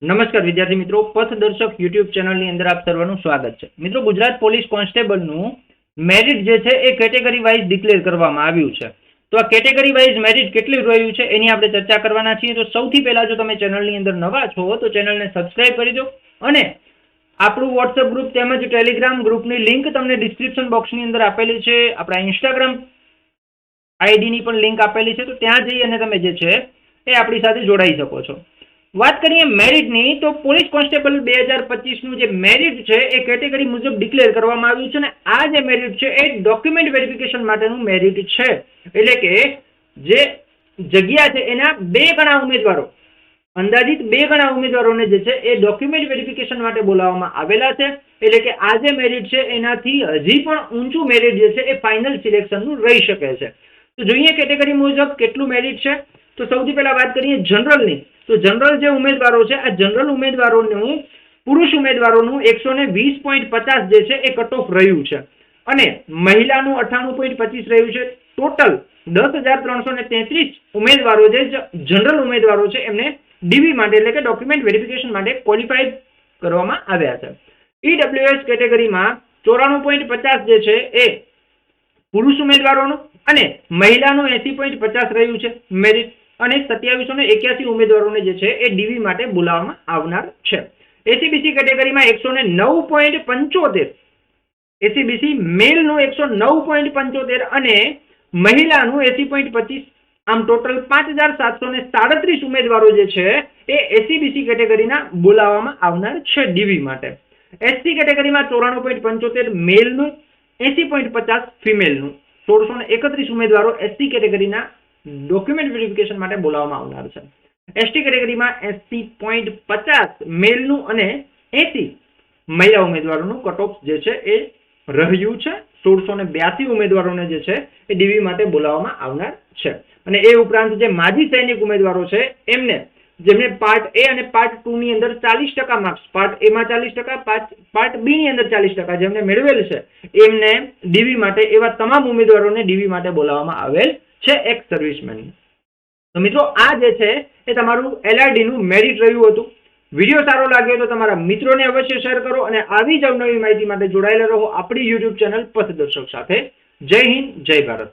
નમસ્કાર વિદ્યાર્થી મિત્રો, પથદર્શક યુટ્યુબ ચેનલની અંદર આપ સર્વનું સ્વાગત છે. મિત્રો, ગુજરાત પોલીસ કોન્સ્ટેબલનું મેરિટ જે છે એ કેટેગરી વાઇઝ ડિક્લેર કરવામાં આવ્યું છે. તો આ કેટેગરી વાઇઝ મેરિટ કેટલું રહ્યું છે એની આપણે ચર્ચા કરવાના છીએ. તો સૌથી પહેલા જો તમે ચેનલની અંદર નવા છો તો ચેનલને સબસ્ક્રાઇબ કરી દો અને આપણું વોટ્સએપ ગ્રુપ તેમજ ટેલિગ્રામ ગ્રુપની લિંક તમને ડિસ્ક્રિપ્શન બોક્સની અંદર આપેલી છે. આપણા ઇન્સ્ટાગ્રામ આઈડીની પણ લિંક આપેલી છે, તો ત્યાં જઈ અને તમે જે છે એ આપણી સાથે જોડાઈ શકો છો. વાત કરીએ મેરિટની, તો પોલીસ કોન્સ્ટેબલ 2025નું જે મેરિટ છે એ કેટેગરી મુજબ ડિક્લેર કરવામાં આવ્યું છે અને આ જે મેરિટ છે એ ડોક્યુમેન્ટ વેરિફિકેશન માટેનું મેરિટ છે. એટલે કે જે જગ્યા છે એના 2 ગણા ઉમેદવારો, અંદાજિત 2 ગણા ઉમેદવારોને જે છે એ ડોક્યુમેન્ટ વેરિફિકેશન માટે બોલાવવામાં આવેલા છે. એટલે કે આ જે મેરિટ છે એનાથી હજી પણ ઊંચું મેરિટ જે છે એ ફાઇનલ સિલેક્શનનું રહી શકે છે. તો જોઈએ કેટેગરી મુજબ કેટલું મેરિટ છે. તો સૌથી પહેલા વાત કરીએ જનરલની. તો જનરલ જે ઉમેદવારો છે, આ જનરલ ઉમેદવારોનું પુરુષ ઉમેદવારોનું 120.50 જે છે એ કટ ઓફ રહ્યું છે અને મહિલાનું 98.25 રહ્યું છે. ટોટલ 10,333 ઉમેદવારો જે જનરલ ઉમેદવારો છે એમને ડીવી માટે એટલે કે ડોક્યુમેન્ટ વેરિફિકેશન માટે ક્વોલિફાઈડ કરવામાં આવ્યા છે. ઈડબ્લ્યુએસ કેટેગરીમાં 94.50 જે છે એ પુરુષ ઉમેદવારોનું અને મહિલાનું 80.50 રહ્યું છે મેરિટ અને 2781 ઉમેદવારોને જે છે એ ડીવી માટે બોલાવવામાં આવનાર છે. એસીબીસી કેટેગરીમાં 109.75 એસીબીસી મેલનું 109.75 અને મહિલાનું 80.25, આમ ટોટલ 5737 ઉમેદવારો જે છે એ એસીબીસી કેટેગરીના બોલાવવામાં આવનાર છે ડીવી માટે. એસસી કેટેગરીમાં 94.75 મેલનું, 80.50 ફિમેલનું, 1631 ઉમેદવારો એસસી કેટેગરીના ડોક્યુમેન્ટ વેરિફિકેશન માટે બોલાવવામાં આવનાર છે. એસટી કેટેગરીમાં 80.50 મેલનું અને 80 મહિલા ઉમેદવારોનું કટ ઓફ જે છે એ રહ્યું છે. 1682 ઉમેદવારોને જે છે એ ડીવી માટે બોલાવવામાં આવનાર છે. અને એ ઉપરાંત જે માજી સૈનિક ઉમેદવારો છે એમને, જેમને પાર્ટ એ અને પાર્ટ 2 ની અંદર 40% માર્ક્સ, પાર્ટ એ માં 40%, પાર્ટ બી ની અંદર 40% જેમને મેળવેલ છે એમને ડીવી માટે, એવા તમામ ઉમેદવારોને ડીવી માટે બોલાવવામાં આવેલ છે એક્સ સર્વિસમેન. તો મિત્રો, આ જે છે એ તમારું એલઆરડી નું મેરિટ રહ્યું હતું. વિડીયો સારો લાગ્યો તો તમારા મિત્રોને અવશ્ય શેર કરો અને આવી જ અવનવી માહિતી માટે જોડાયેલા રહો આપણી યુટ્યુબ ચેનલ પથદર્શક સાથે. જય હિન્દ, જય ભારત.